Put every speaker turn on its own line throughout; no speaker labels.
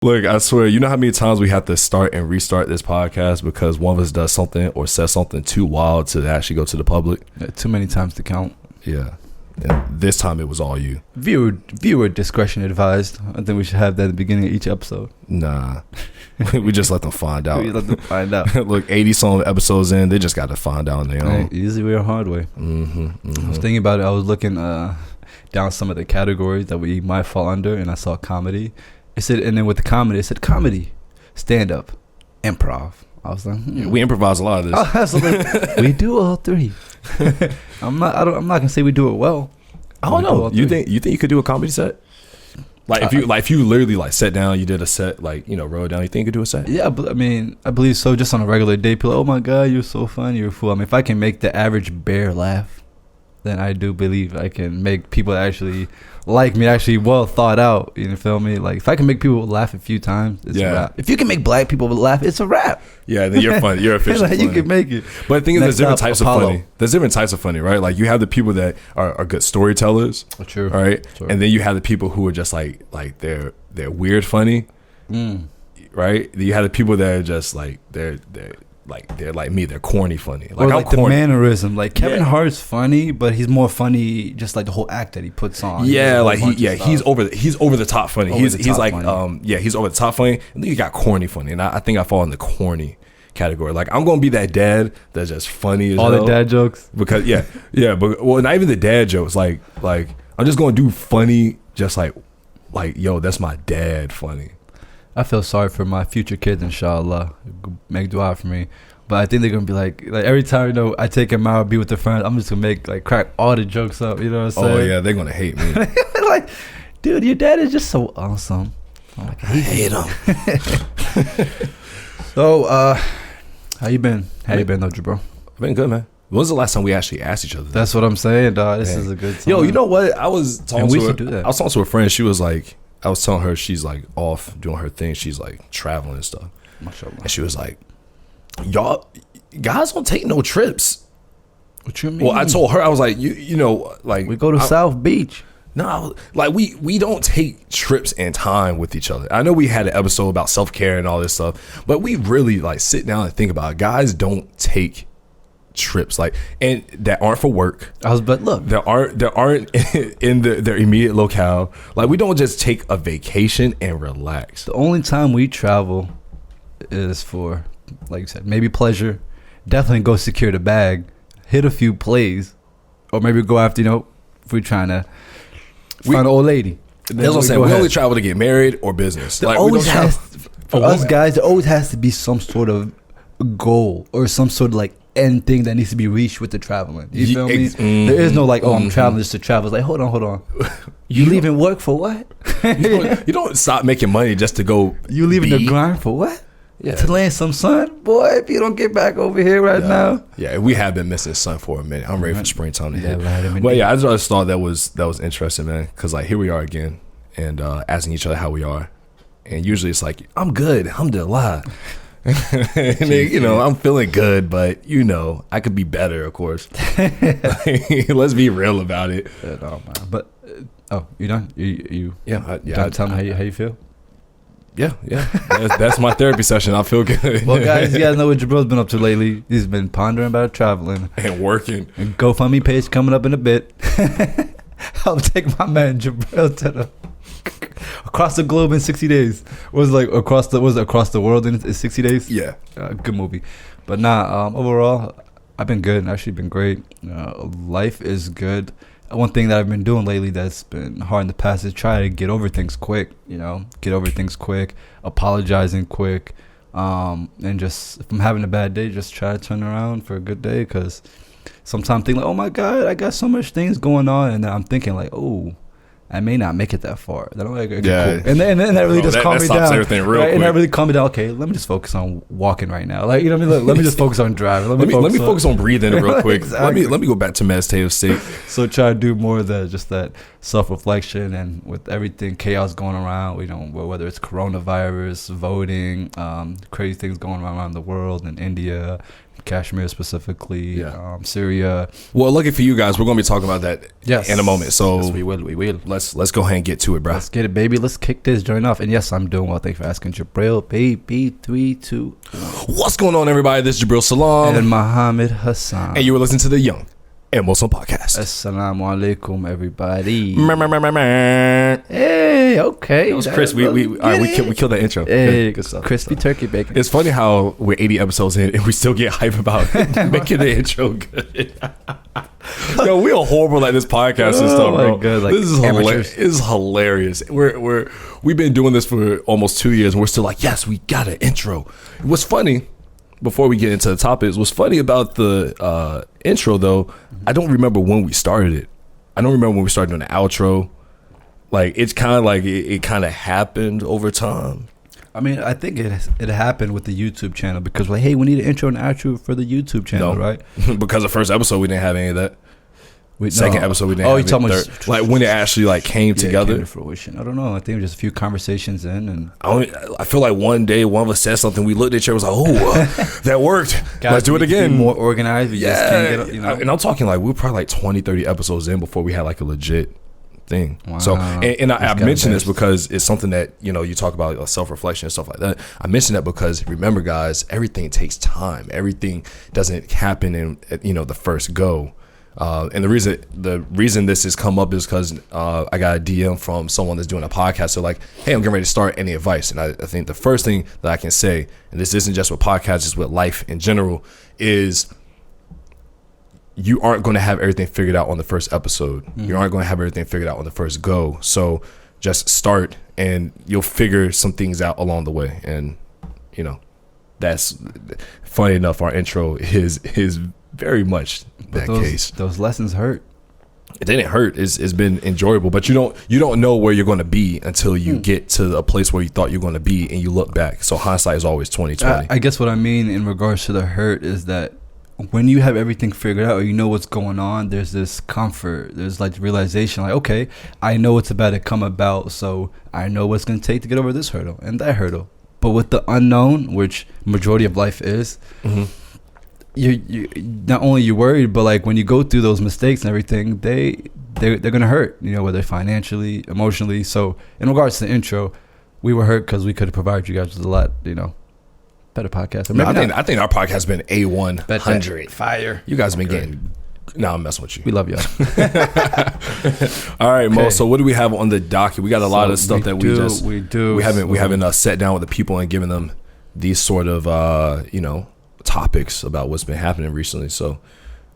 Look, I swear, you know how many times we have to start and restart this podcast because one of us does something or says something too wild to actually go to the public?
Yeah, too many times to count.
Yeah. And this time it was all you.
Viewer discretion advised. I think we should have that at the beginning of each episode.
Nah. We just let them find out.
We let them find out.
Look, 80-some episodes in, they just got to find out on their own.
Right, easy way or hard way. I was thinking about it. I was looking down some of the categories that we might fall under, and I saw comedy. It said, and then with the comedy, it said comedy, stand-up, improv. I was like,
yeah, we improvise a lot of this.
Oh, absolutely. We do all three. I'm not gonna say we do it well.
I don't know. You think you could do a comedy set? Like if you literally like sat down, you did a set, like, you know, wrote down. You think you could do a set?
Yeah, but I mean, I believe so. Just on a regular day, people, oh my god, you're so funny, you're a fool. I mean, if I can make the average bear laugh, then I do believe I can make people actually like me, actually well thought out. You feel me? Like if I can make people laugh a few times, it's a rap. If you can make black people laugh, it's a rap.
Yeah, then you're funny. You're officially
like,
funny.
You can make it.
But the thing is, there's different types of funny. There's different types of funny, right? Like you have the people that are good storytellers.
True.
Right.
True.
And then you have the people who are just like they're weird funny. Right. Then you have the people that are just like they're like me. They're corny funny. Like,
or like
I'm corny.
The mannerism. Like Kevin Hart's funny, but he's more funny just like the whole act that he puts on.
Yeah, like he's over the top funny. He's like
funny.
He's over the top funny. And then you got corny funny, and I think I fall in the corny category. Like I'm gonna be that dad that's just funny as
all
hell.
The dad jokes.
Because but well, not even the dad jokes. Like I'm just gonna do funny, just like yo, that's my dad funny.
I feel sorry for my future kids, inshallah. Make dua for me. But I think they're going to be like every time, you know, I take them out, be with their friends, I'm just going to make, crack all the jokes up, you know what I'm saying?
Oh, yeah, they're going to hate me.
Like, dude, your dad is just so awesome. I'm like, I hate
him.
So, how you been? How you been, though, bro?
I've been good, man. When was the last time we actually asked each other that?
That's what I'm saying, dog. This is a good time.
Yo, you know what? I was talking
to her.
I was talking to a friend. She was like, I was telling her she's like off doing her thing. She's like traveling and stuff.
Mashallah.
And she was like, y'all guys don't take no trips.
What you mean?
Well, I told her, I was like, you know, like
we go to South Beach.
No, like we don't take trips and time with each other. I know we had an episode about self-care and all this stuff, but we really like sit down and think about it. Guys don't take trips and that aren't for work.
But look,
there aren't in their immediate locale. Like we don't just take a vacation and relax.
The only time we travel is for, like you said, maybe pleasure. Definitely go secure the bag, hit a few plays, or maybe go after, you know, if we're trying to find an old lady.
That's what I'm saying. We only travel to get married or business.
There always has, for us guys, there always has to be some sort of goal or some sort of like end thing that needs to be reached with the traveling. You feel me? There is no like, oh, I'm traveling just to travel. It's like, hold on. You leaving work for what?
you don't stop making money just to go.
You leaving the grind for what?
Yeah.
To land some sun, boy. If you don't get back over here right now.
Yeah, we have been missing sun for a minute. I'm ready for springtime to hit.
Right,
but yeah, I just thought that was interesting, man. Because like here we are again, and asking each other how we are, and usually it's like I'm good, alhamdulillah. And then, you know, I'm feeling good, but you know, I could be better, of course. Let's be real about it.
No, man. But you done? You tell me how you feel.
Yeah. That's my therapy session. I feel good.
Well, guys, you guys know what Jabril's been up to lately. He's been pondering about traveling
and working.
And GoFundMe page coming up in a bit. I'll take my man Jabril to the across the globe in 60 days. Was across the world in 60 days?
Yeah.
Good movie. But overall, I've been good. Actually been great. Life is good. One thing that I've been doing lately that's been hard in the past is try to get over things quick, apologizing quick, and just if I'm having a bad day, just try to turn around for a good day, because sometimes I think like, oh my God, I got so much things going on, and then I'm thinking like, oh, I may not make it that far. Then I'm like, okay, cool. And then that really just calmed me down.
Everything real quick.
And that really calmed me down. Okay, let me just focus on walking right now. Like, you know what I mean? Let me just focus on driving. Let me
focus on breathing real quick.
Exactly.
Let me go back to meditative state.
So try to do more of that self-reflection, and with everything chaos going around, you know, whether it's coronavirus, voting, crazy things going on around the world in India, Kashmir specifically, Syria.
Well, lucky for you guys, we're going to be talking about that in a moment. So
yes, we will.
Let's go ahead and get to it, bro.
Let's get it, baby. Let's kick this joint off. And yes, I'm doing well. Thanks for asking, Breel. Baby, 3, 2.
What's going on, everybody? This is Breel Salam
and Muhammad Hassan.
And you were listening to the Young and Muslim Podcast.
Asalaamu Alakum, everybody.
Hey,
okay.
It was Chris. We killed that intro.
Hey, good stuff. Crispy turkey bacon.
It's funny how we're 80 episodes in and we still get hype about making the intro good. Yo, we are horrible at this podcast and stuff, bro.
God, like
this is hilarious. We've been doing this for almost 2 years and we're still like, yes, we got an intro. What's funny, before we get into the topics, what's funny about the intro though, I don't remember when we started it. I don't remember when we started doing the outro. Like, it's kind of like it kind of happened over time.
I mean, I think it happened with the YouTube channel because we're like, hey, we need an intro and outro for the YouTube channel, right?
Because the first episode we didn't have any of that. Second episode we didn't have
you're talking
about like when it actually like came together.
It came to fruition. I don't know. I think it was just a few conversations in, and
I feel like one day one of us said something. We looked at each other, was like, "Oh, that worked.
Guys,
let's do it again."
More organized. We just can't get, you know.
And I'm talking like we were probably like 20, 30 episodes in before we had like a legit thing.
Wow.
So, and I mentioned this because it's something that, you know, you talk about like self-reflection and stuff like that. I mentioned that because remember, guys, everything takes time. Everything doesn't happen in, you know, the first go. And the reason this has come up is because I got a DM from someone that's doing a podcast. So like, hey, I'm getting ready to start. Any advice? And I think the first thing that I can say, and this isn't just with podcasts, it's with life in general, is you aren't going to have everything figured out on the first episode. Mm-hmm. You aren't going to have everything figured out on the first go. So just start and you'll figure some things out along the way. And, you know, that's funny enough. Our intro is very much that case.
Those lessons hurt.
It didn't hurt. It's been enjoyable, but you don't know where you're going to be until you get to a place where you thought you're going to be, and you look back. So hindsight is always 20/20.
I guess what I mean in regards to the hurt is that when you have everything figured out or you know what's going on, there's this comfort. There's like realization, like, okay, I know it's about to come about, so I know what's going to take to get over this hurdle and that hurdle. But with the unknown, which majority of life is. Mm-hmm. You not only you're worried, but like when you go through those mistakes and everything, they're gonna hurt, you know, whether financially, emotionally. So in regards to the intro, we were hurt because we could have provided you guys with a lot, you know, better podcast.
I think our podcast has been A100
fire.
You guys have been getting. No, I'm messing with you.
We love y'all.
All right, Mo. So what do we have on the docket? We got a lot of stuff that we haven't sat down with the people and given them these sort of you know, topics about what's been happening recently. So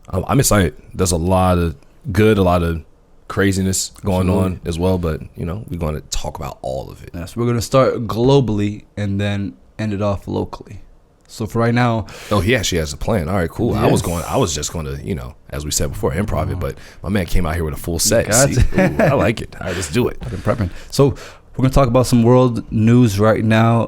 I'm excited. There's a lot of good, a lot of craziness going on as well, but you know, we're going to talk about all of it.
Yes, we're going to start globally and then end it off locally. So for right now,
he actually has a plan. All right, cool. Yes. I was just going to, you know, as we said before, improv it, but my man came out here with a full set. I like it. All right, let's do it.
I've been prepping. So we're going to talk about some world news right now.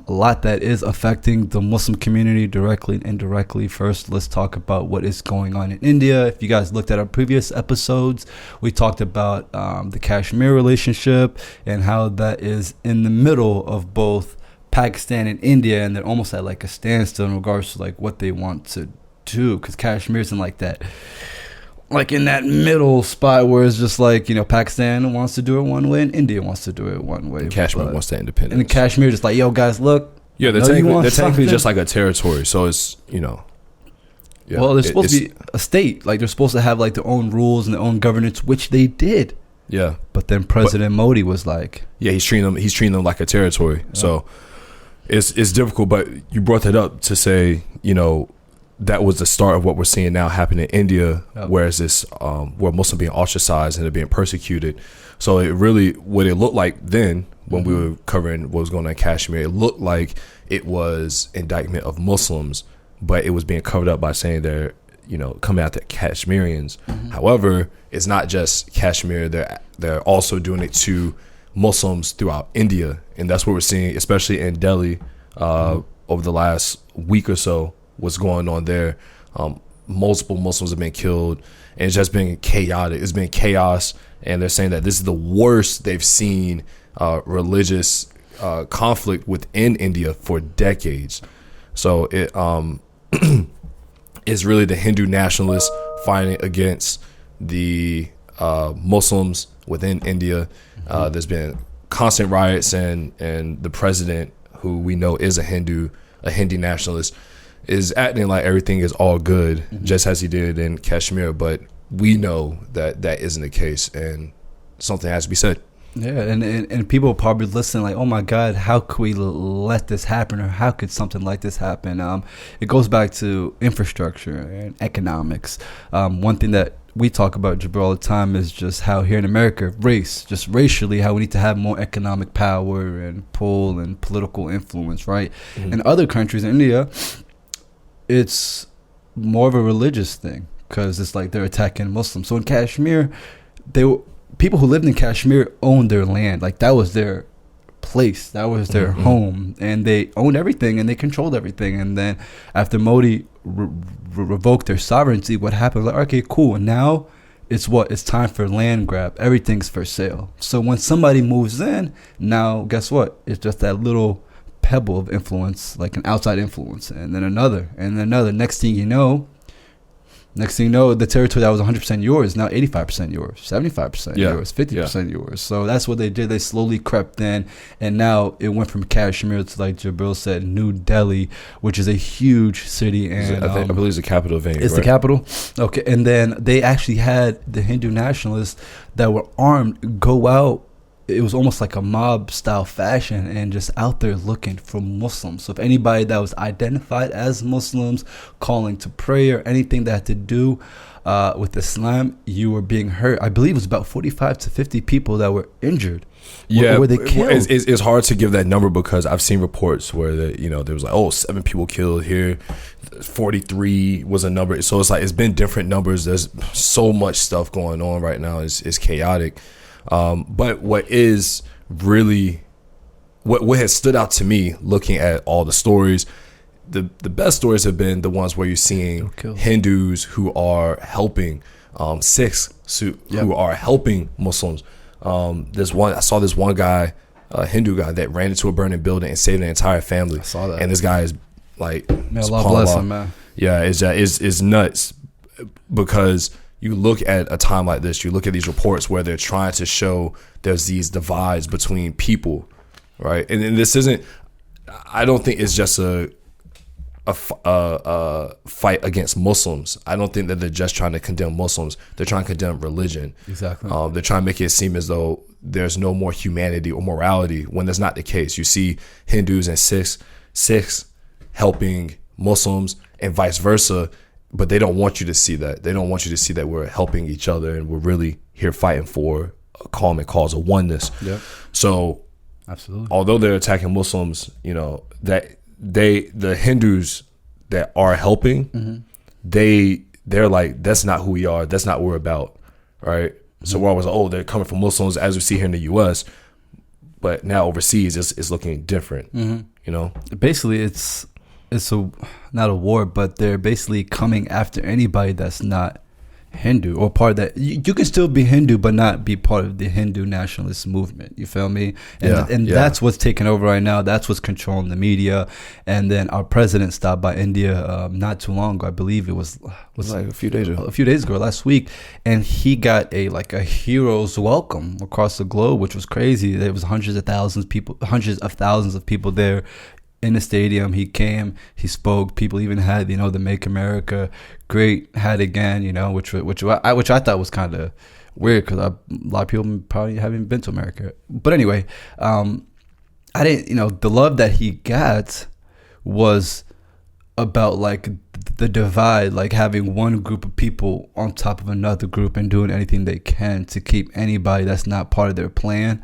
A lot that is affecting the Muslim community directly and indirectly. First, let's talk about what is going on in India. If you guys looked at our previous episodes, we talked about the Kashmir relationship and how that is in the middle of both Pakistan and India, and they're almost at like a standstill in regards to like what they want to do, because Kashmir isn't like that. Like in that middle spot where it's just like, you know, Pakistan wants to do it one way and India wants to do it one way.
And Kashmir wants that independence.
And Kashmir just like, yo, guys, look.
Yeah, they're technically just like a territory. So it's, you know.
Yeah, well, they're supposed to be a state. Like they're supposed to have like their own rules and their own governance, which they did.
Yeah.
But then President Modi was like.
Yeah, he's treating them like a territory. Yeah. So it's difficult. But you brought that up to say, you know, that was the start of what we're seeing now happen in India, whereas this where Muslims being ostracized and they're being persecuted. So it really, what it looked like then when we were covering what was going on in Kashmir, it looked like it was indictment of Muslims, but it was being covered up by saying they're, you know, coming out to Kashmirians. Mm-hmm. However, it's not just Kashmir; they're also doing it to Muslims throughout India, and that's what we're seeing, especially in Delhi over the last week or so. What's going on there? Multiple Muslims have been killed, and it's just been chaotic. It's been chaos, and they're saying that this is the worst they've seen religious conflict within India for decades. So it is really the Hindu nationalists fighting against the Muslims within India. There's been constant riots, and the president, who we know is a Hindu nationalist, is acting like everything is all good, just as he did in Kashmir. But we know that isn't the case, and something has to be said.
Yeah, and people probably listen like, oh my God, how could we let this happen, or how could something like this happen? It goes back to infrastructure and economics. One thing that we talk about, Jabril, all the time is just how here in America, just racially, how we need to have more economic power and pull and political influence, right? In other countries, in India, it's more of a religious thing, because it's like they're attacking Muslims. So in Kashmir, people who lived in Kashmir owned their land. Like, that was their place, that was their home, and they owned everything and they controlled everything. And then after Modi revoked their sovereignty, what happened? Like, okay, cool, now it's time for land grab. Everything's for sale. So when somebody moves in, now guess what? It's just that little pebble of influence, like an outside influence, and then another, and then another. Next thing you know, the territory that was 100% yours, now 85% yours, 75% yours, 50% yours. So that's what they did. They slowly crept in, and now it went from Kashmir to, like Jabril said, New Delhi, which is a huge city. And
I believe it's the capital of India.
It's the capital? Okay. And then they actually had the Hindu nationalists that were armed go out. It was almost like a mob style fashion, and just out there looking for Muslims. So if anybody that was identified as Muslims, calling to prayer, anything that had to do with Islam, you were being hurt. I believe it was about 45 to 50 people that were injured.
Yeah,
were they killed?
It's hard to give that number, because I've seen reports where there was like, 7 people killed here, 43 was a number. So it's like, it's been different numbers. There's so much stuff going on right now. It's chaotic. But what is really what has stood out to me looking at all the stories, the best stories have been the ones where you're seeing Hindus who are helping Sikhs who are helping Muslims. I saw this one guy, a Hindu guy, that ran into a burning building and saved an entire family. I saw that. And this guy is like,
man, Allah bless him, man.
Yeah, it's nuts, because you look at a time like this, you look at these reports where they're trying to show there's these divides between people, right? And this isn't, I don't think it's just a fight against Muslims. I don't think that they're just trying to condemn Muslims. They're trying to condemn religion.
Exactly.
They're trying to make it seem as though there's no more humanity or morality, when that's not the case. You see Hindus and Sikhs helping Muslims and vice versa, but they don't want you to see that. They don't want you to see that we're helping each other and we're really here fighting for a common cause of oneness. Yeah. So, absolutely. Although they're attacking Muslims, that the Hindus that are helping, they're like, that's not who we are. That's not what we're about, right? So we're always like, they're coming from Muslims, as we see here in the U.S., but now overseas it's looking different.
Basically, it's not a war, but they're basically coming after anybody that's not Hindu or part of that. You can still be Hindu but not be part of the Hindu nationalist movement. You feel me? And that's what's taking over right now. That's what's controlling the media. And then our president stopped by India not too long ago. I believe it was
like a few days
ago, last week, and he got a hero's welcome across the globe, which was crazy. There was hundreds of thousands of people there in the stadium. He came, he spoke. People even had, the Make America Great hat again, which I thought was kind of weird, because a lot of people probably haven't been to America. But anyway, I didn't, the love that he got was about like the divide, like having one group of people on top of another group and doing anything they can to keep anybody that's not part of their plan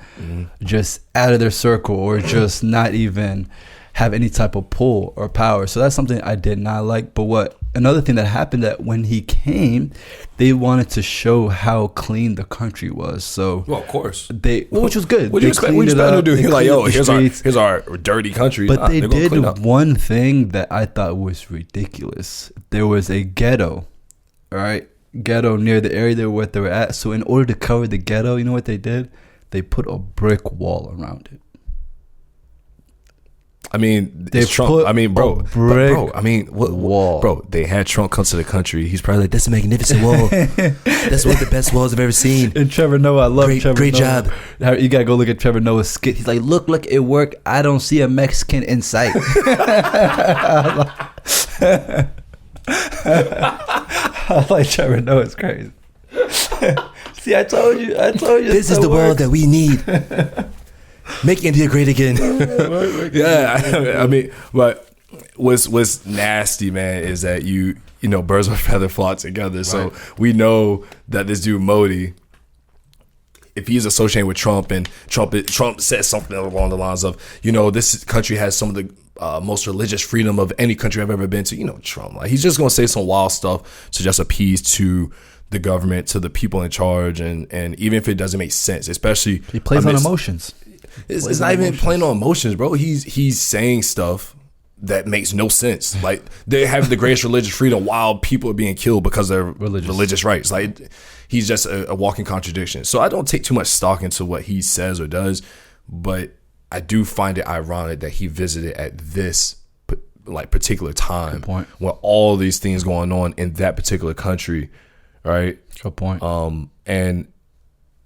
just out of their circle, or just not even have any type of pull or power. So that's something I did not like. But another thing that happened, that when he came, they wanted to show how clean the country was. So,
well, of course,
which was good.
What do you expect to do? He's like, here's our dirty country.
But they did one thing that I thought was ridiculous. There was a ghetto, all right, near the area they were at. So in order to cover the ghetto, you know what they did? They put a brick wall around it.
I mean,
They
it's Trump.
put
I mean, bro,
a brick
I mean,
wall.
bro? They had Trump come to the country. He's probably like, "That's a magnificent wall. That's one of the best walls I've ever seen."
And Trevor Noah, I love Trevor
great
Noah.
job.
You gotta go look at Trevor Noah's skit. He's like, look, it worked. I don't see a Mexican in sight. I like Trevor Noah. It's crazy. See, I told you.
This is the world that we need. Make India great again. Yeah, I mean, but what's nasty, man, is that you know birds of a feather flock together. So we know that this dude Modi, if he's associated with Trump, and Trump says something along the lines of, you know, this country has some of the most religious freedom of any country I've ever been to. You know, Trump, like he's just gonna say some wild stuff to just appease to the government, to the people in charge, and even if it doesn't make sense, especially
he plays on emotions.
It's not even playing on emotions, bro. He's saying stuff that makes no sense. Like they have the greatest religious freedom while people are being killed because of their religious rights. Like he's just a walking contradiction. So I don't take too much stock into what he says or does, but I do find it ironic that he visited at this like particular time when all these things going on in that particular country, right?
Good point.
And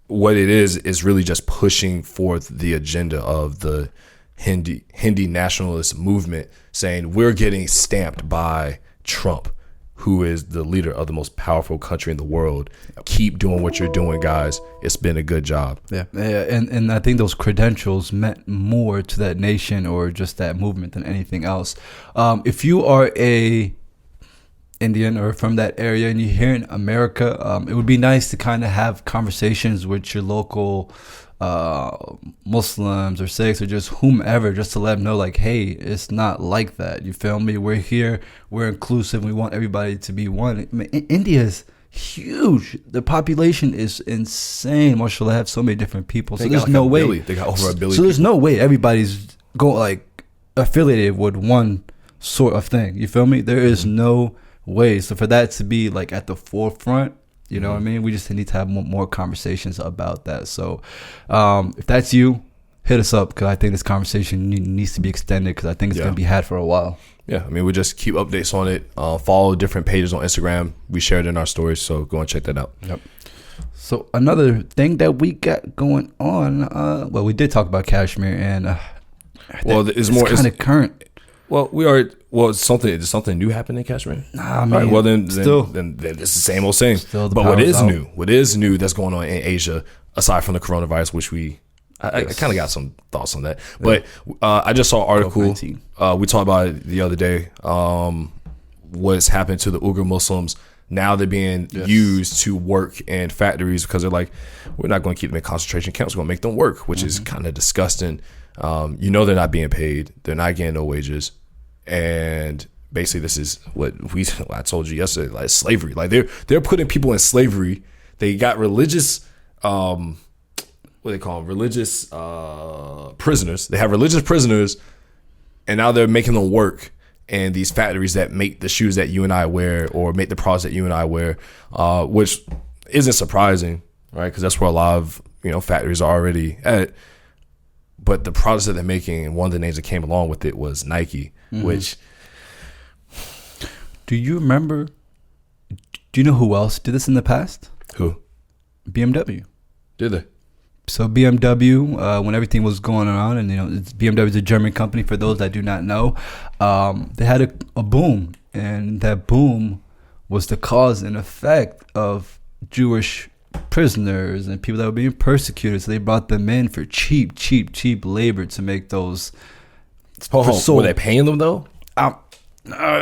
what it is really just pushing forth the agenda of the Hindi nationalist movement, saying we're getting stamped by Trump, who is the leader of the most powerful country in the world. Keep doing what you're doing, guys. It's been a good job.
Yeah. And I think those credentials meant more to that nation or just that movement than anything else. If you are a Indian or from that area and you're here in America, it would be nice to kind of have conversations with your local Muslims or Sikhs or just whomever, just to let them know, like, hey, it's not like that. You feel me? We're here. We're inclusive. We want everybody to be one. I mean, India is huge. The population is insane. Marshall, they have so many different people. So there's no way.
They got over a billion.
So there's no way everybody's going like affiliated with one sort of thing. You feel me? There is no way. So for that to be like at the forefront, you know what I mean? We just need to have more conversations about that. So if that's you, hit us up, because I think this conversation needs to be extended, because I think it's going to be had for a while.
Yeah, I mean, we just keep updates on it. Follow different pages on Instagram. We share it in our stories, so go and check that out.
Yep. So another thing that we got going on, well, we did talk about Kashmir, and
it's kind
of current.
Well, something new happened in Kashmir?
Nah, man.
All right, well, then it's the same old same. But what is new that's going on in Asia, aside from the coronavirus, which I kind of got some thoughts on that. But I just saw an article. We talked about it the other day. What's happened to the Uyghur Muslims. Now they're being used to work in factories because they're like, we're not going to keep them in concentration camps. We're going to make them work, which is kind of disgusting. They're not being paid. They're not getting no wages. And basically this is what I told you yesterday, like slavery. Like they're putting people in slavery. They got religious, what they call them? Religious prisoners. They have religious prisoners, and now they're making them work in these factories that make the shoes that you and I wear, or make the products that you and I wear, which isn't surprising, right? Because that's where a lot of factories are already at. But the products that they're making, and one of the names that came along with it was Nike, which.
Do you remember? Do you know who else did this in the past?
Who?
BMW.
Did they?
So BMW, when everything was going on, and BMW is a German company. For those that do not know, they had a boom, and that boom was the cause and effect of Jewish prisoners and people that were being persecuted. So they brought them in for cheap labor to make those.
Were they paying them though?
I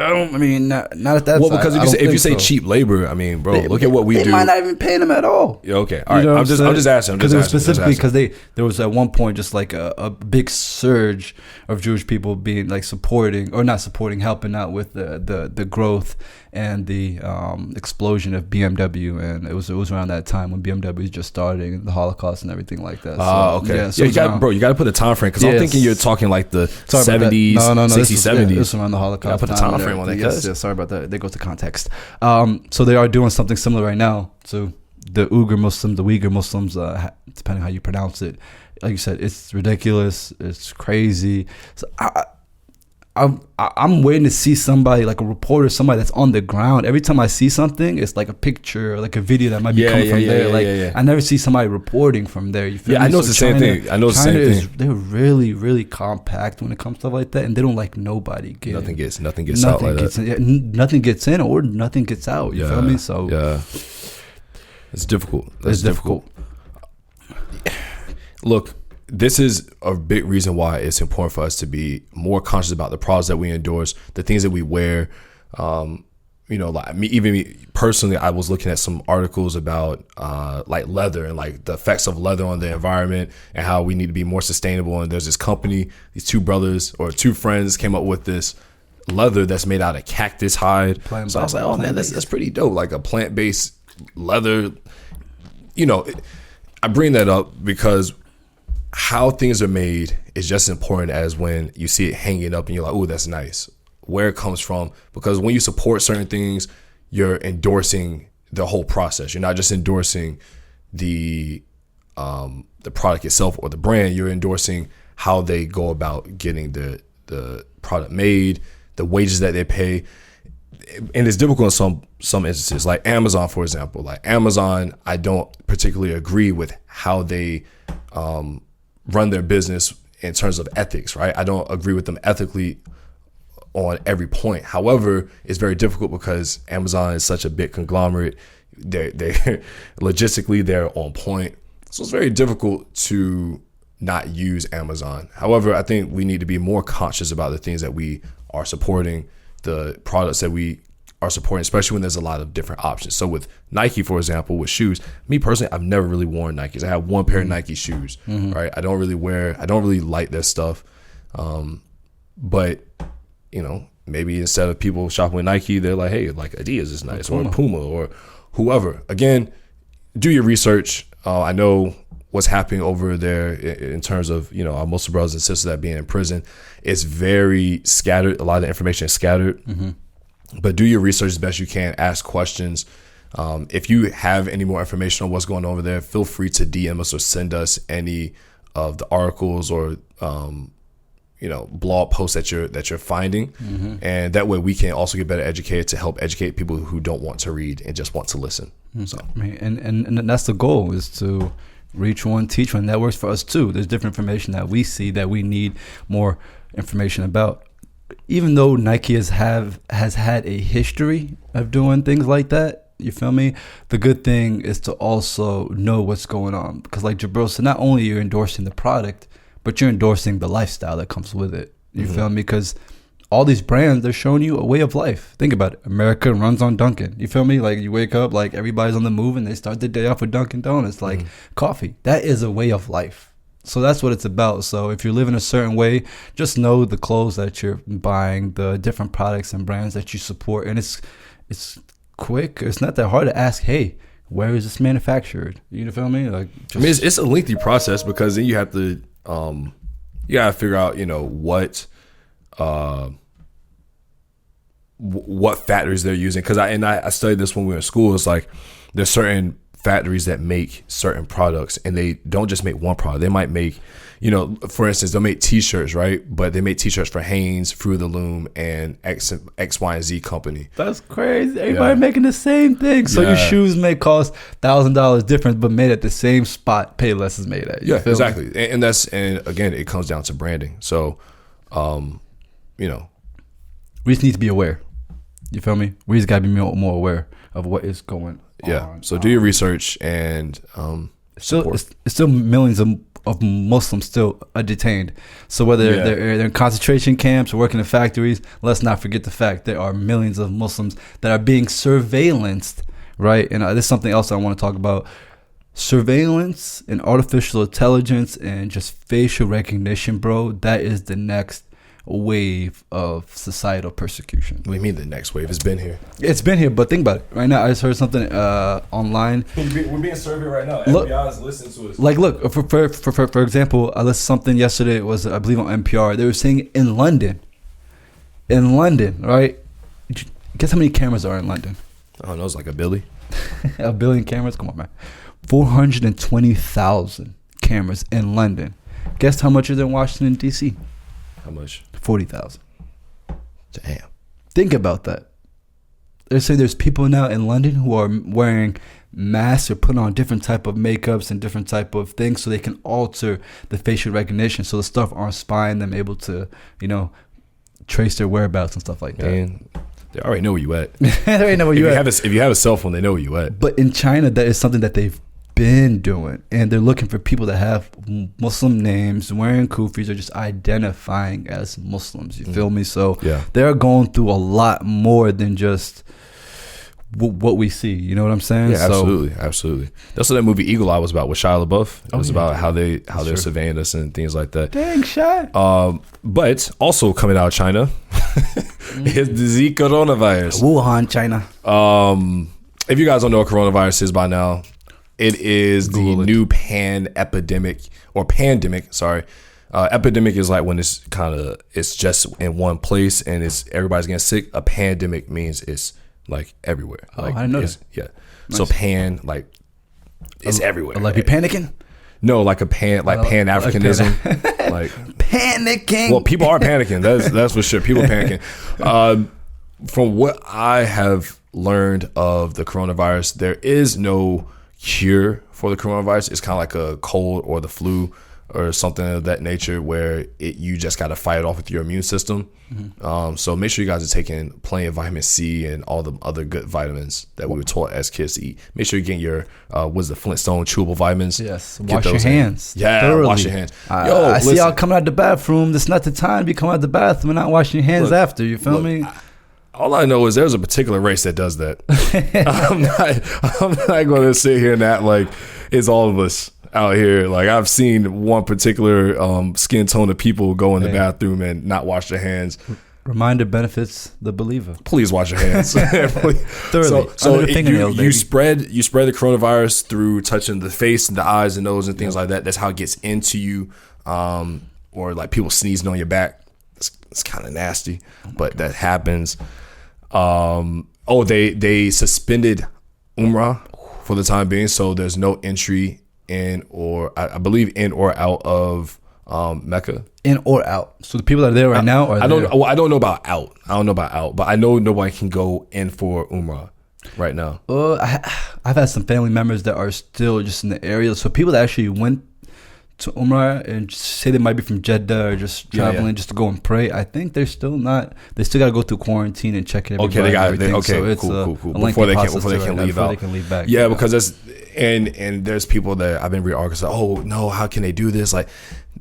don't. I mean, not at that.
Well, because if you say cheap labor, I mean, bro, look at what we do.
They might not even pay them at all.
Yeah, okay, all right. I'm just asking.
Because it was specifically because there was at one point just like a big surge of Jewish people being like helping out with the growth and the explosion of BMW, and it was around that time when BMW was just starting, the Holocaust and everything like that.
Okay. Yeah, so you got to put a time frame, because I'm thinking you're talking like the 70s,
no,
60s, 70s.
This was around the Holocaust.
Put a time frame on that.
Yes, sorry about that. They go to context. So they are doing something similar right now. So the Uyghur Muslims, depending how you pronounce it, like you said, it's ridiculous. It's crazy. So I'm waiting to see somebody, like a reporter, somebody that's on the ground. Every time I see something, it's like a picture or like a video that might be coming from there. I never see somebody reporting from there. You feel me?
I know it's the same thing. I know it's the same thing.
They're really, really compact when it comes to stuff like that, and they don't like nobody getting.
Nothing gets out like that.
Nothing gets in or nothing gets out. You feel me? So
it's difficult. It's difficult. Look, this is a big reason why it's important for us to be more conscious about the products that we endorse, the things that we wear. Like me personally, I was looking at some articles about like leather and like the effects of leather on the environment and how we need to be more sustainable. And there's this company, these two brothers or two friends came up with this leather that's made out of cactus hide. So I was like, oh man, that's pretty dope. Like a plant-based leather. I bring that up because how things are made is just important as when you see it hanging up and you're like, oh, that's nice. Where it comes from, because when you support certain things, you're endorsing the whole process. You're not just endorsing the product itself or the brand. You're endorsing how they go about getting the product made, the wages that they pay. And it's difficult in some instances, like Amazon, for example. Like Amazon, I don't particularly agree with how they run their business in terms of ethics, right? I don't agree with them ethically on every point. However, it's very difficult because Amazon is such a big conglomerate. They logistically, they're on point. So it's very difficult to not use Amazon. However, I think we need to be more conscious about the things that we are supporting, the products that we are supporting, especially when there's a lot of different options. So with Nike, for example, with shoes, me personally, I've never really worn Nikes. I have one pair of Nike shoes, right? I don't really like their stuff. But maybe instead of people shopping with Nike, they're like, hey, like Adidas is nice, or Puma or whoever. Again, do your research. I know what's happening over there in terms of, our Muslim brothers and sisters that being in prison. It's very scattered. A lot of the information is scattered. But do your research as best you can. Ask questions. If you have any more information on what's going on over there, feel free to DM us or send us any of the articles or blog posts that you're finding, and that way we can also get better educated to help educate people who don't want to read and just want to listen. So
and that's the goal, is to reach one, teach one. That works for us too. There's different information that we see that we need more information about. Even though Nike has had a history of doing things like that, you feel me? The good thing is to also know what's going on, because like Jabril said, not only you're endorsing the product, but you're endorsing the lifestyle that comes with it. You feel me? Because all these brands, they're showing you a way of life. Think about it. America runs on Dunkin'. You feel me? Like you wake up, like everybody's on the move and they start their day off with Dunkin' Donuts, like coffee. That is a way of life. So that's what it's about. So if you're living a certain way, just know the clothes that you're buying, the different products and brands that you support. And it's quick. It's not that hard to ask, hey, where is this manufactured? You feel me? Like,
it's a lengthy process, because then you have to you gotta figure out, what factories they're using. Because I studied this when we were in school. It's like there's certain factories that make certain products, and they don't just make one product. They might make, for instance, they'll make T-shirts, right? But they make T-shirts for Hanes, Fruit of the Loom, and X, Y, and Z company.
That's crazy. Everybody making the same thing. So your shoes may cost $1,000 difference, but made at the same spot, Payless is made at.
Yeah, exactly. And again, it comes down to branding. So, we
just need to be aware. You feel me? We just gotta be more aware of what is going on.
So do your research, and
it's still millions of Muslims still are detained. So whether they're in concentration camps or working in factories, let's not forget the fact there are millions of Muslims that are being surveillanced, right? And this is something else I want to talk about. Surveillance and artificial intelligence and just facial recognition, bro, that is the next wave of societal persecution.
What do you mean the next wave? It's been here.
It's been here, but think about it. Right now, I just heard something online.
We're being surveyed right now. FBI is listening to us.
Like, look, for example, I listened to something yesterday. It was, I believe, on NPR. They were saying in London, right? Guess how many cameras are in London?
I don't know. It's like a billion.
A billion cameras? Come on, man. 420,000 cameras in London. Guess how much is in Washington, D.C.?
How much?
40,000.
Damn.
Think about that. They say there's people now in London who are wearing masks or putting on different type of makeups and different type of things so they can alter the facial recognition, so the stuff aren't spying them, able to, trace their whereabouts and stuff like that.
And they already know where you at.
They already know where you at.
If you have a cell phone, they know where you at.
But in China, that is something that they've been doing, and they're looking for people that have Muslim names, wearing kufis, or just identifying as Muslims. You feel me? So they're going through a lot more than just what we see. You know what I'm saying?
Yeah, absolutely. That's what that movie Eagle Eye was about with Shia LaBeouf. It was about how they're surveying us and things like that.
Dang, Shia.
But also coming out of China is the coronavirus.
Wuhan, China.
If you guys don't know what coronavirus is by now, it is the new pandemic. Epidemic is like when it's just in one place and everybody's getting sick. A pandemic means it's like everywhere. Like,
I didn't know that.
Yeah.
Nice.
So it's everywhere.
Like you panicking?
No, like Pan-Africanism. Like
panicking.
Well, people are panicking. That's for sure. People are panicking. From what I have learned of the coronavirus, there is no cure for the coronavirus. It's kind of like a cold or the flu or something of that nature, where you just got to fight it off with your immune system. So make sure you guys are taking plenty of vitamin C and all the other good vitamins that we were taught as kids to eat. Make sure you're getting your the Flintstone chewable vitamins.
Yes, wash your hands.
Yeah,
thoroughly.
Wash your hands.
I see y'all coming out the bathroom. This is not the time to come out the bathroom and not washing your hands after. You feel me?
All I know is there's a particular race that does that. I'm not going to sit here and act like it's all of us out here. Like, I've seen one particular skin tone of people go in the bathroom and not wash their hands.
Reminder benefits the believer.
Please wash your hands.
Thoroughly.
So you spread the coronavirus through touching the face and the eyes and nose and things like that. That's how it gets into you. Or like people sneezing on your back. It's kind of nasty, but that happens. They suspended Umrah for the time being, so there's no entry in or I believe in or out of Mecca. In or out. So the people that are there right now are there. I don't know about out. But I know nobody can go in for Umrah right now. I've had some family members that are still just in the area. So people that actually went to Umrah and just say they might be from Jeddah or just traveling just to go and pray. I think they're still not. They still got to go through quarantine and check it. Okay, they got it. Okay, so cool. Before they can leave out.
They can leave back.
Yeah, because that's and there's people that I've been reading articles. Oh no, how can they do this? Like,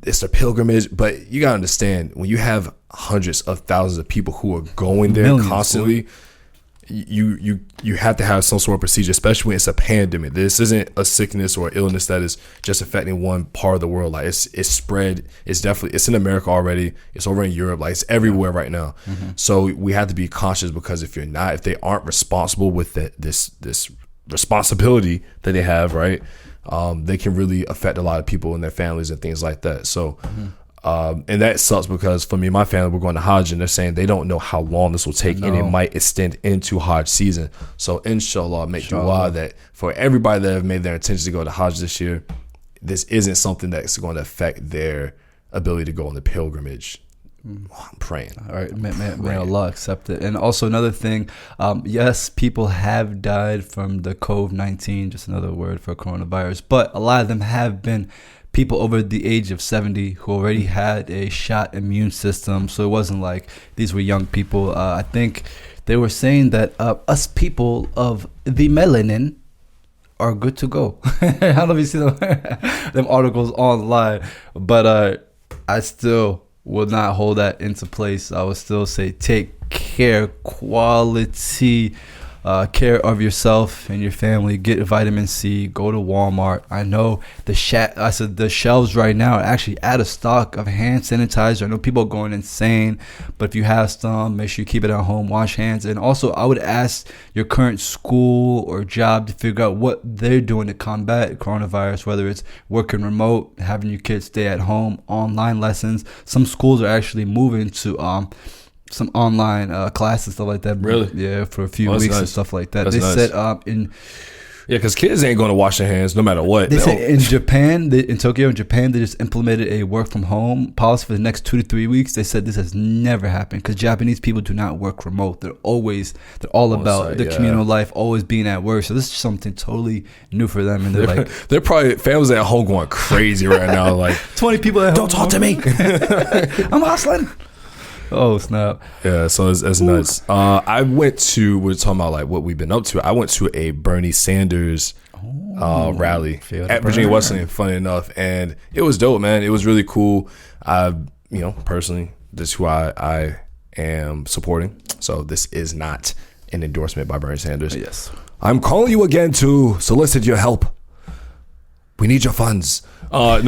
it's a pilgrimage. But you gotta understand, when you have hundreds of thousands of people who are going there constantly. You have to have some sort of procedure, especially when it's a pandemic. This isn't a sickness or illness that is just affecting one part of the world. Like, it's spread. It's in America already. It's over in Europe. Like, it's everywhere right now. So we have to be cautious, because if they aren't responsible with this responsibility that they have, right, they can really affect a lot of people and their families and things like that. So. And that sucks, because for me and my family, we're going to Hajj, and they're saying they don't know how long this will take, and it might extend into Hajj season. So inshallah, make dua that for everybody that have made their intention to go to Hajj this year, this isn't something that's going to affect their ability to go on the pilgrimage. I'm praying. All right,
may Allah accept it. And also another thing, yes, people have died from the COVID-19, just another word for coronavirus, but a lot of them have been people over the age of 70 who already had a shot immune system. So it wasn't like these were young people. I think they were saying that us people of the melanin are good to go. I don't know if you see them articles online, but I still will not hold that into place. I would still say take care, quality care of yourself and your family. Get vitamin C. Go to Walmart. I know the shelves right now are actually out of stock of hand sanitizer. I know people are going insane, but if you have some, make sure you keep it at home. Wash hands. And also, I would ask your current school or job to figure out what they're doing to combat coronavirus, whether it's working remote, having your kids stay at home, online lessons. Some schools are actually moving to some online classes, stuff like that.
Really?
Yeah, for a few weeks and stuff like that. They said
Yeah, because kids ain't going to wash their hands no matter what.
They say in Japan, in Tokyo, in Japan, they just implemented a work from home policy for the next 2 to 3 weeks. They said this has never happened because Japanese people do not work remote. They're all about the communal life, always being at work. So this is something totally new for them. And
they're probably families at home going crazy right now. Like
20 people at home.
Don't talk to me.
I'm hustling. Oh snap!
Yeah, so it's nuts. I went to. We're talking about like what we've been up to. I went to a Bernie Sanders rally at Virginia Wesleyan. Funny enough, and it was dope, man. It was really cool. Personally, this is who I am supporting. So this is not an endorsement by Bernie Sanders.
Yes,
I'm calling you again to solicit your help. We need your funds. I'm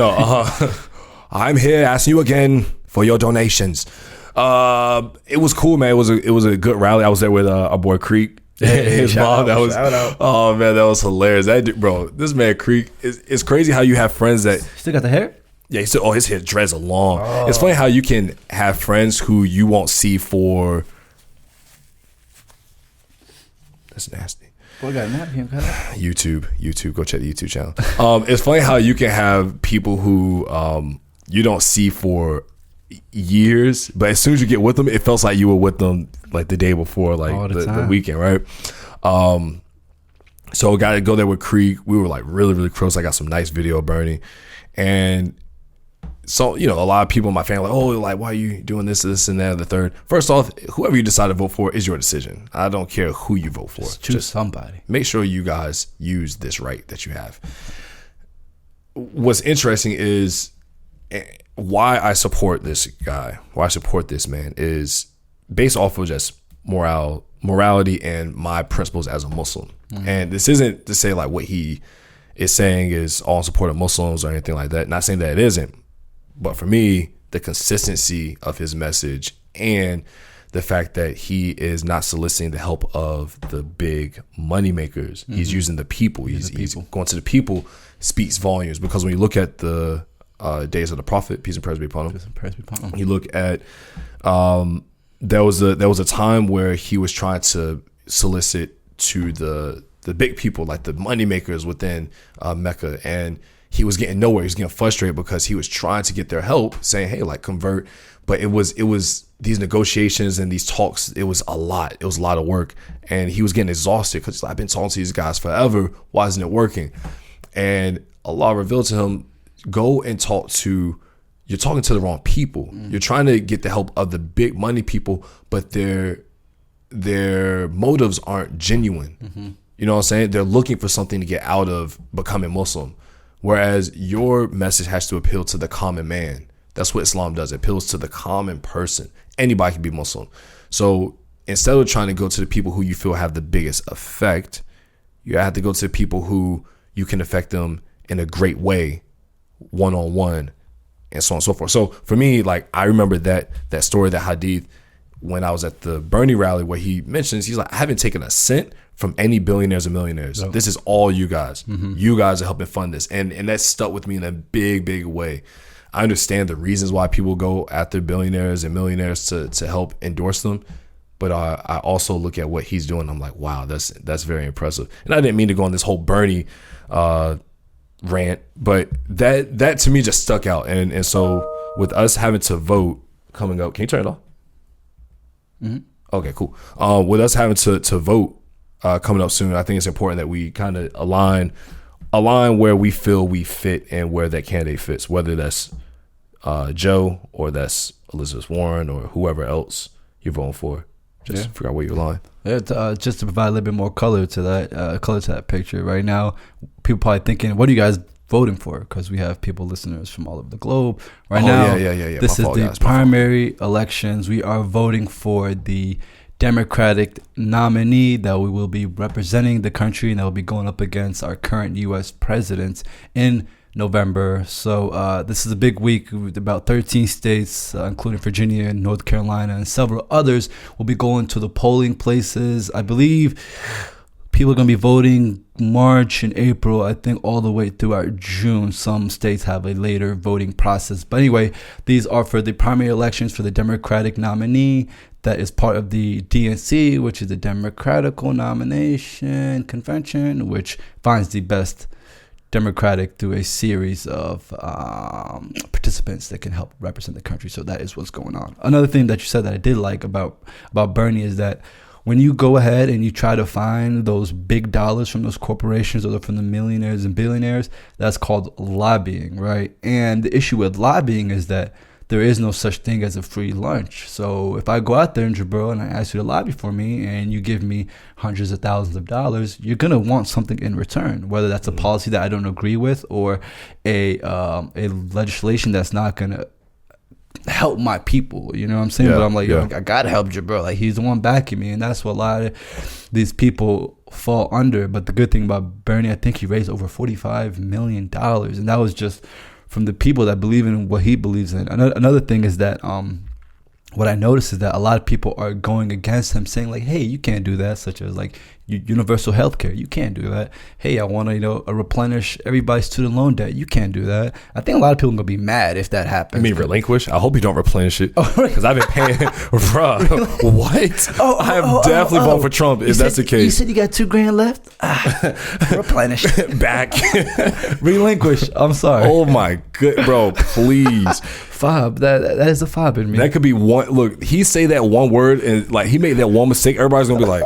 here asking you again for your donations. It was cool, man. It was a good rally. I was there with our boy Creek. His mom.
Shout out.
Oh man, that was hilarious. This man Creek it's crazy how you have friends that
still got the hair.
Yeah, his hair dreads are long. Oh. It's funny how you can have friends who you won't see for. That's nasty.
What got him cut out?
YouTube. Go check the YouTube channel. It's funny how you can have people who you don't see for years, but as soon as you get with them, it feels like you were with them like the day before, like the weekend, right? So I got to go there with Creek. We were like really, really close. I got some nice video of Bernie, and so a lot of people in my family like, why are you doing this and that and the third? First off, whoever you decide to vote for is your decision. I don't care who you vote for.
Choose somebody.
Make sure you guys use this right that you have. What's interesting is why I support this guy, why I support this man is based off of just morality and my principles as a Muslim. Mm-hmm. And this isn't to say like what he is saying is all in support of Muslims or anything like that. Not saying that it isn't, but for me, the consistency of his message and the fact that he is not soliciting the help of the big money makers. Mm-hmm. He's using the people. He's going to the people speaks volumes, because when you look at the days of the Prophet, peace and praise be upon him. You look at there was a time where he was trying to solicit to the big people, like the money makers within Mecca, and he was getting nowhere. He was getting frustrated because he was trying to get their help, saying, "Hey, like convert," but it was these negotiations and these talks. It was a lot. It was a lot of work, and he was getting exhausted because I've been talking to these guys forever. Why isn't it working? And Allah revealed to him, go and talk to, you're talking to the wrong people. You're trying to get the help of the big money people, but their motives aren't genuine. Mm-hmm. You know what I'm saying? They're looking for something to get out of becoming Muslim. Whereas your message has to appeal to the common man. That's what Islam does. It appeals to the common person. Anybody can be Muslim. So instead of trying to go to the people who you feel have the biggest effect, you have to go to the people who you can affect them in a great way, one-on-one, and so on and so forth. So for me, like, I remember that story, that hadith, when I was at the Bernie rally, where he mentions, he's like, I haven't taken a cent from any billionaires or millionaires. No. This is all you guys. Mm-hmm. You guys are helping fund this. And that stuck with me in a big, big way. I understand the reasons why people go after billionaires and millionaires to help endorse them. But I also look at what he's doing. I'm like, wow, that's very impressive. And I didn't mean to go on this whole Bernie rant, but that to me just stuck out. And so with us having to vote coming up, can you turn it off? Mm-hmm. Okay, cool. With us having to vote coming up soon, I think it's important that we kind of align where we feel we fit and where that candidate fits, whether that's Joe or that's Elizabeth Warren or whoever else you're voting for. Just figure out where you're lying.
Yeah, just to provide a little bit more color to that picture. Right now, people probably thinking, "What are you guys voting for?" Because we have listeners from all over the globe. Right now, this is the primary elections. We are voting for the Democratic nominee that we will be representing the country, and that will be going up against our current U.S. president in November. So this is a big week with about 13 states, including Virginia and North Carolina and several others, will be going to the polling places. I believe people are going to be voting March and April, I think all the way throughout June. Some states have a later voting process. But anyway, these are for the primary elections for the Democratic nominee that is part of the DNC, which is the Democratic Nomination Convention, which finds the best Democratic through a series of participants that can help represent the country. So that is what's going on. Another thing that you said that I did like about Bernie is that when you go ahead and you try to find those big dollars from those corporations or from the millionaires and billionaires, that's called lobbying, right? And the issue with lobbying is that there is no such thing as a free lunch. So if I go out there in Jabril and I ask you to lobby for me and you give me hundreds of thousands of dollars, you're going to want something in return, whether that's a policy that I don't agree with or a legislation that's not going to help my people. You know what I'm saying? But I'm like, yo, I got to help Jabril. Like, he's the one backing me. And that's what a lot of these people fall under. But the good thing about Bernie, I think he raised over $45 million. And that was just from the people that believe in what he believes in. Another thing is that what I noticed is that a lot of people are going against him, saying like, hey, you can't do that, such as like universal health care. You can't do that. Hey, I want to, replenish everybody's student loan debt. You can't do that. I think a lot of people are going to be mad if that happens.
I mean, relinquish? I hope you don't replenish it. Because I've been paying, bruh, what? I have definitely voted for Trump if that's the case.
You said you got $2,000 left? Replenish.
Back.
Relinquish. I'm sorry.
Oh my good, bro, please.
Fob. That is a fob in me.
That could be one. Look, he say that one word and like he made that one mistake. Everybody's going to be like,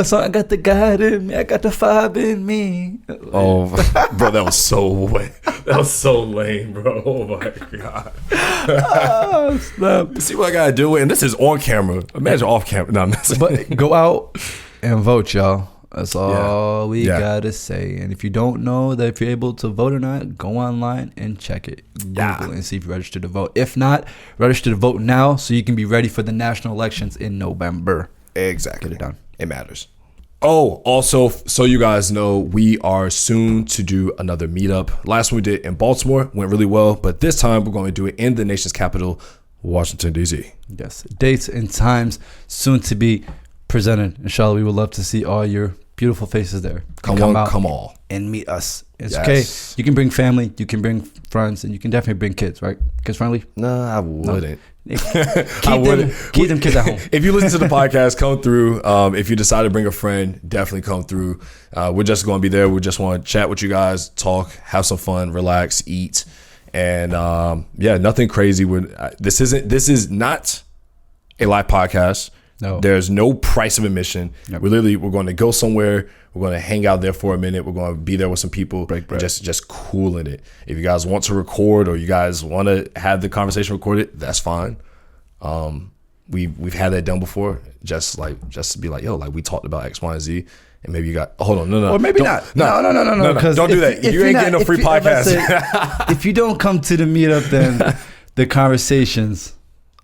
so I got the God in me. I got the fob in me.
Oh, bro, that was so lame, bro. Oh my God.
Snap.
See what I gotta do, and this is on camera. Imagine off camera. No,
but go out and vote, y'all. That's all we gotta say. And if you don't know that if you're able to vote or not, go online and check it. Google and see if you're registered to vote. If not, register to vote now so you can be ready for the national elections in November.
Exactly.
Get it done.
It matters. Oh, also, so you guys know, we are soon to do another meetup. Last one we did in Baltimore went really well, but this time we're going to do it in the nation's capital, Washington, D.C.
Yes. Dates and times soon to be presented. Inshallah, we would love to see all your beautiful faces there.
Come on.
And meet us. It's okay. You can bring family, you can bring friends, and you can definitely bring kids, right? Kids friendly?
No, I wouldn't.
Keep them kids at home.
If you listen to the podcast, come through. If you decide to bring a friend, definitely come through. We're just going to be there. We just want to chat with you guys, talk, have some fun, relax, eat, and nothing crazy. This is not a live podcast.
No.
There's no price of admission.
Yep.
We're going to go somewhere. We're going to hang out there for a minute. We're going to be there with some people, just cooling it. If you guys want to record or you guys want to have the conversation recorded, that's fine. We've had that done before. Just to be like, yo, like we talked about X, Y, and Z. And maybe you got, hold on, no.
Or maybe not. No.
Don't do that. You ain't getting no free podcast.
If you don't come to the meetup, then the conversations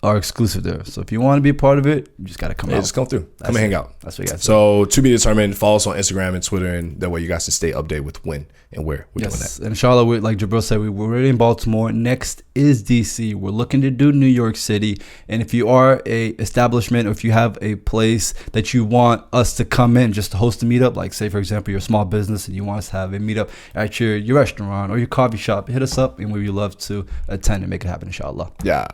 are exclusive there. So if you want to be a part of it, you just got to come out.
Just come through. Come and hang out.
That's what you got to
So to be determined, follow us on Instagram and Twitter, and that way you guys can stay updated with when and where we're doing that.
And Charlotte, like Jabril said, we're already in Baltimore. Next is DC. We're looking to do New York City. And if you are a establishment or if you have a place that you want us to come in just to host a meetup, like say, for example, you're a small business and you want us to have a meetup at your restaurant or your coffee shop, hit us up and we would love to attend and make it happen, inshallah.
Yeah.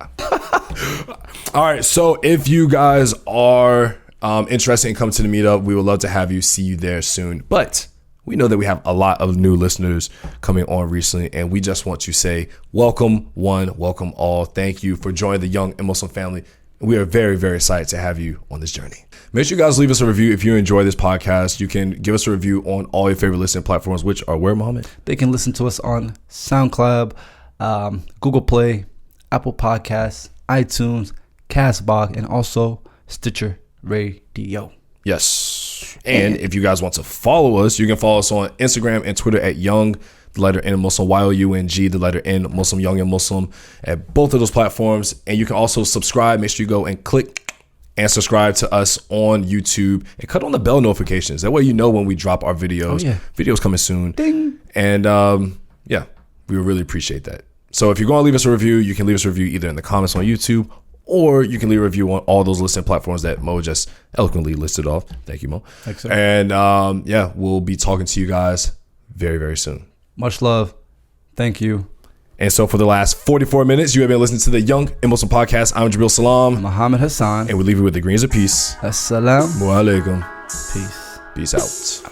All right. So if you guys are interested in coming to the meetup, we would love to have you. See you there soon. But we know that we have a lot of new listeners coming on recently, and we just want to say welcome one, welcome all. Thank you for joining the Young and Muslim family. We are very, very excited to have you on this journey. Make sure you guys leave us a review if you enjoy this podcast. You can give us a review on all your favorite listening platforms, which are where, Mohammed?
They can listen to us on SoundCloud, Google Play, Apple Podcasts, iTunes, Castbox, and also Stitcher Radio.
Yes. And if you guys want to follow us, you can follow us on Instagram and Twitter at Young, the letter N Muslim, YOUNG, the letter N Muslim, Young and Muslim, at both of those platforms. And you can also subscribe. Make sure you go and click and subscribe to us on YouTube and cut on the bell notifications. That way you know when we drop our videos. Videos coming soon.
Ding.
And we would really appreciate that. So if you're going to leave us a review, you can leave us a review either in the comments on YouTube or you can leave a review on all those listening platforms that Mo just eloquently listed off. Thank you, Mo.
Thanks, sir.
And yeah, we'll be talking to you guys very, very soon.
Much love. Thank you.
And so for the last 44 minutes, you have been listening to the Young and Muslim Podcast. I'm Breel Salam.
Muhammad Hassan.
And we leave you with the greens of peace.
Asalaamu
Alakum.
Peace.
Peace out.